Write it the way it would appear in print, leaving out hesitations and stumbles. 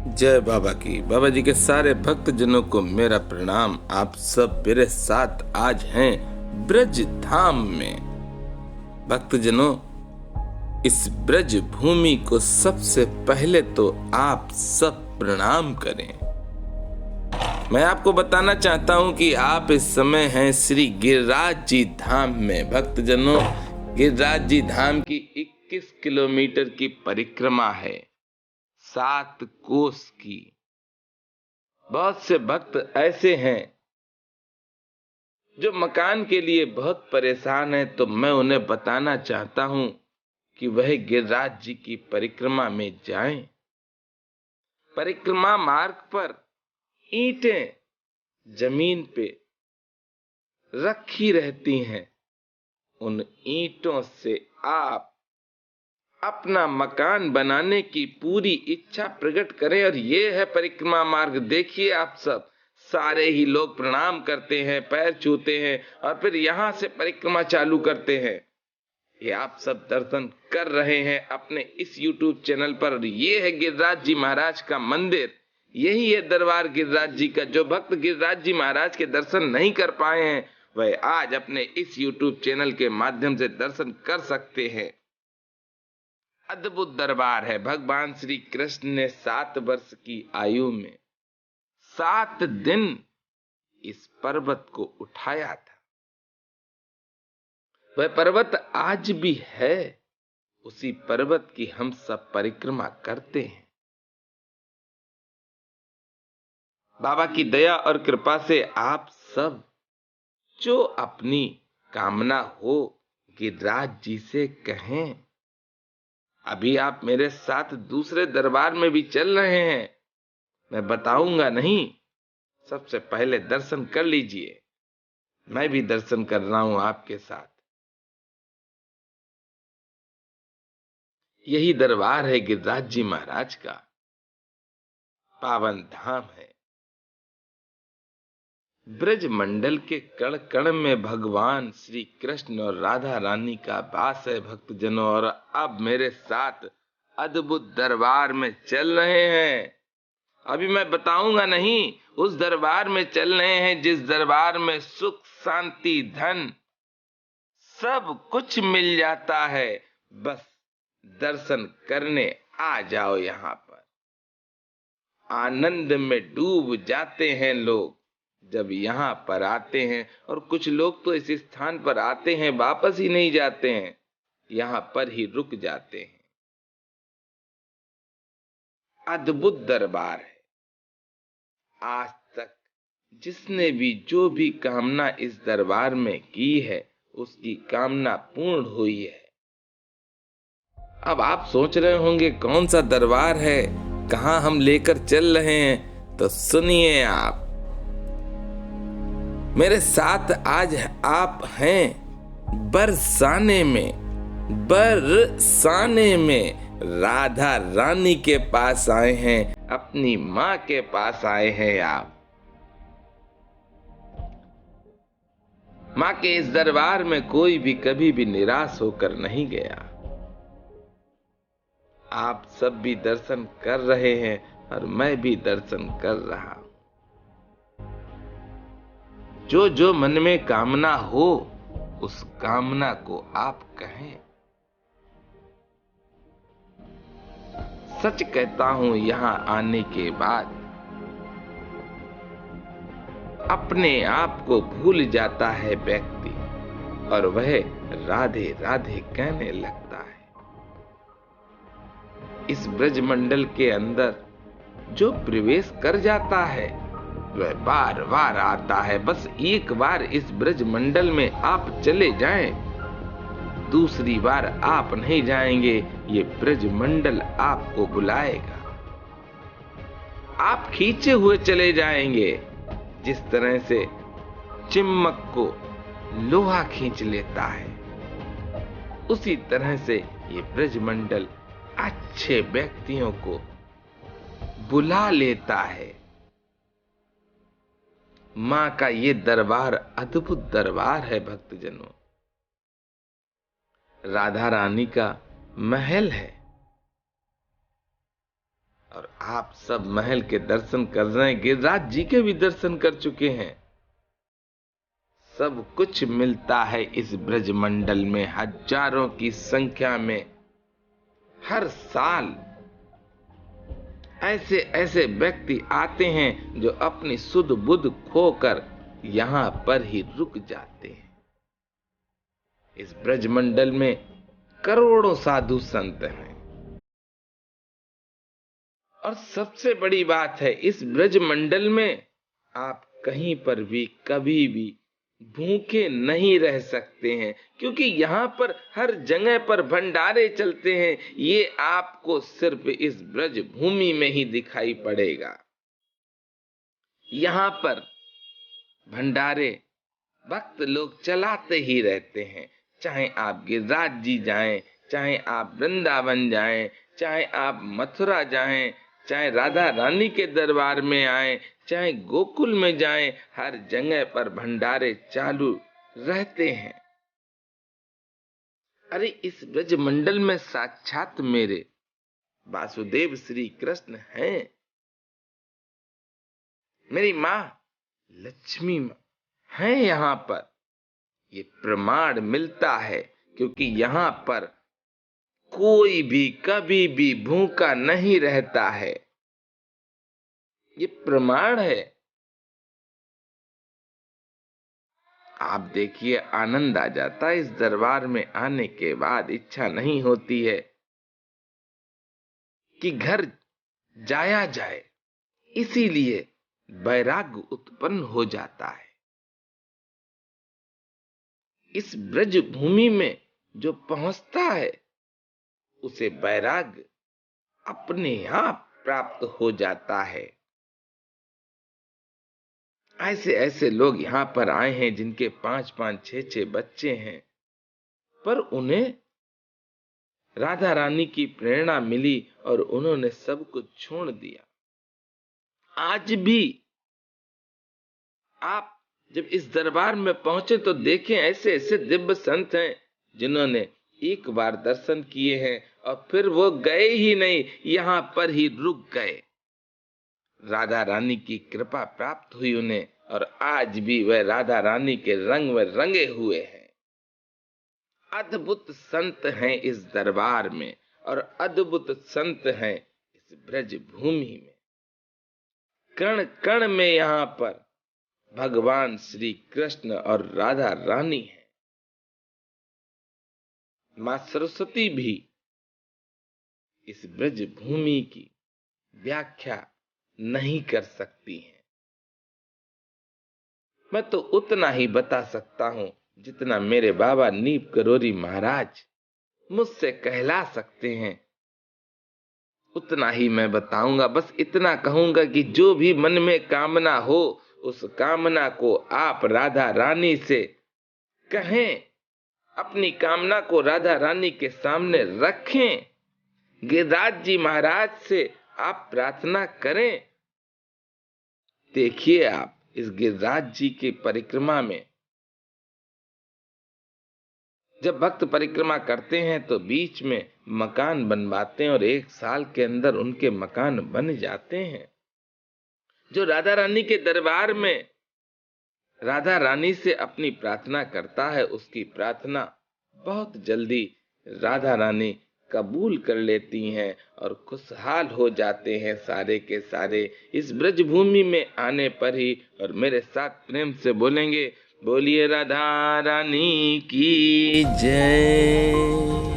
जय बाबा की। बाबा जी के सारे भक्त जनों को मेरा प्रणाम। आप सब मेरे साथ आज हैं ब्रज धाम में। भक्त जनों, इस ब्रज भूमि को सबसे पहले तो आप सब प्रणाम करें। मैं आपको बताना चाहता हूं कि आप इस समय हैं श्री गिरिराज जी धाम में। भक्त जनों, गिरिराज जी धाम की 21 किलोमीटर की परिक्रमा है, 7 कोस की। बहुत से भक्त ऐसे हैं जो मकान के लिए बहुत परेशान हैं, तो मैं उन्हें बताना चाहता हूं कि वह गिरिराज जी की परिक्रमा में जाएं। परिक्रमा मार्ग पर ईंटें जमीन पे रखी रहती हैं। उन ईंटों से आप अपना मकान बनाने की पूरी इच्छा प्रकट करें। और ये है परिक्रमा मार्ग। देखिए, आप सब सारे ही लोग प्रणाम करते हैं, पैर छूते हैं और फिर यहां से परिक्रमा चालू करते हैं। ये आप सब दर्शन कर रहे हैं अपने इस YouTube चैनल पर। ये है गिरिराज जी महाराज का मंदिर, यही है दरबार गिरिराज जी का। जो भक्त गिरिराज जी महाराज के दर्शन नहीं कर पाए हैं, वह आज अपने इस YouTube चैनल के माध्यम से दर्शन कर सकते हैं। अद्भुत दरबार है। भगवान श्री कृष्ण ने 7 वर्ष की आयु में 7 दिन इस पर्वत को उठाया था। वह पर्वत आज भी है। उसी पर्वत की हम सब परिक्रमा करते हैं। बाबा की दया और कृपा से आप सब जो अपनी कामना हो गिरिराज जी से कहें। अभी आप मेरे साथ दूसरे दरबार में भी चल रहे हैं, मैं बताऊंगा नहीं। सबसे पहले दर्शन कर लीजिए। मैं भी दर्शन कर रहा हूं आपके साथ। यही दरबार है गिरिराज जी महाराज का, पावन धाम है। ब्रज मंडल के कण कण में भगवान श्री कृष्ण और राधा रानी का वास है भक्तजनों। और अब मेरे साथ अद्भुत दरबार में चल रहे हैं। अभी मैं बताऊंगा नहीं, उस दरबार में चल रहे हैं जिस दरबार में सुख शांति धन सब कुछ मिल जाता है। बस दर्शन करने आ जाओ। यहाँ पर आनंद में डूब जाते हैं लोग जब यहाँ पर आते हैं। और कुछ लोग तो इस स्थान पर आते हैं, वापस ही नहीं जाते हैं, यहाँ पर ही रुक जाते हैं। अद्भुत दरबार है। आज तक जिसने भी जो भी कामना इस दरबार में की है, उसकी कामना पूर्ण हुई है। अब आप सोच रहे होंगे कौन सा दरबार है, कहां हम लेकर चल रहे हैं, तो सुनिए आप। मेरे साथ आज आप हैं बरसाने में राधा रानी के पास आए हैं, अपनी माँ के पास आए हैं आप। माँ के इस दरबार में कोई भी कभी भी निराश होकर नहीं गया। आप सब भी दर्शन कर रहे हैं और मैं भी दर्शन कर रहा हूं। जो जो मन में कामना हो, उस कामना को आप कहें। सच कहता हूं, यहां आने के बाद अपने आप को भूल जाता है व्यक्ति और वह राधे राधे कहने लगता है। इस ब्रजमंडल के अंदर जो प्रवेश कर जाता है, वह बार बार आता है। बस एक बार इस ब्रजमंडल में आप चले जाएं, दूसरी बार आप नहीं जाएंगे। ये ब्रजमंडल आपको बुलाएगा। आप खींचे हुए चले जाएंगे, जिस तरह से चिम्मक को लोहा खींच लेता है, उसी तरह से ये ब्रजमंडल अच्छे व्यक्तियों को बुला लेता है। मां का ये दरबार अद्भुत दरबार है भक्तजनों। राधा रानी का महल है और आप सब महल के दर्शन कर रहे हैं, गिरिराज जी के भी दर्शन कर चुके हैं। सब कुछ मिलता है इस ब्रजमंडल में, हजारों की संख्या में हर साल ऐसे ऐसे व्यक्ति आते हैं जो अपनी सुध बुध खोकर यहाँ पर ही रुक जाते हैं। इस ब्रजमंडल में करोड़ों साधु संत हैं। और सबसे बड़ी बात है, इस ब्रजमंडल में आप कहीं पर भी कभी भी भूखे नहीं रह सकते हैं, क्योंकि यहाँ पर हर जगह पर भंडारे चलते हैं। ये आपको सिर्फ इस ब्रज भूमि में ही दिखाई पड़ेगा। यहाँ पर भंडारे भक्त लोग चलाते ही रहते हैं। चाहे आप गिरिराज जी जाएं, चाहे आप वृंदावन जाएं, चाहे आप मथुरा जाएं, चाहे राधा रानी के दरबार में आए, चाहे गोकुल में जाएं, हर जगह पर भंडारे चालू रहते हैं। अरे इस ब्रजमंडल में साक्षात मेरे वासुदेव श्री कृष्ण हैं। मेरी माँ लक्ष्मी माँ है यहाँ पर। ये प्रमाण मिलता है, क्योंकि यहाँ पर कोई भी कभी भी भूखा नहीं रहता है। ये प्रमाण है। आप देखिए, आनंद आ जाता है। इस दरबार में आने के बाद इच्छा नहीं होती है कि घर जाया जाए, इसीलिए वैराग्य उत्पन्न हो जाता है। इस ब्रज भूमि में जो पहुंचता है उसे वैराग्य अपने आप प्राप्त हो जाता है। ऐसे ऐसे लोग यहाँ पर आए हैं जिनके 5-5, 6-6 बच्चे हैं, पर उन्हें राधा रानी की प्रेरणा मिली और उन्होंने सब कुछ छोड़ दिया। आज भी आप जब इस दरबार में पहुंचे तो देखें, ऐसे ऐसे दिव्य संत हैं जिन्होंने एक बार दर्शन किए हैं और फिर वो गए ही नहीं, यहाँ पर ही रुक गए। राधा रानी की कृपा प्राप्त हुई उन्हें, और आज भी वह राधा रानी के रंग में रंगे हुए हैं। अद्भुत संत हैं इस दरबार में, और अद्भुत संत हैं इस ब्रज भूमि में। कण कण में यहाँ पर भगवान श्री कृष्ण और राधा रानी है। मां सरस्वती भी इस ब्रज भूमि की व्याख्या नहीं कर सकती हैं। मैं तो उतना ही बता सकता हूं जितना मेरे बाबा नीप करोरी महाराज मुझसे कहला सकते हैं, उतना ही मैं बताऊंगा। बस इतना कहूंगा कि जो भी मन में कामना हो, उस कामना को आप राधा रानी से कहें, अपनी कामना को राधा रानी के सामने रखें, गिरिराज जी महाराज से आप प्रार्थना करें। देखिए, आप इस गिरिराज जी की परिक्रमा में जब भक्त परिक्रमा करते हैं तो बीच में मकान बनवाते हैं और 1 साल के अंदर उनके मकान बन जाते हैं। जो राधा रानी के दरबार में राधा रानी से अपनी प्रार्थना करता है, उसकी प्रार्थना बहुत जल्दी राधा रानी कबूल कर लेती हैं और खुशहाल हो जाते हैं सारे के सारे इस ब्रज भूमि में आने पर ही। और मेरे साथ प्रेम से बोलेंगे, बोलिए राधा रानी की जय।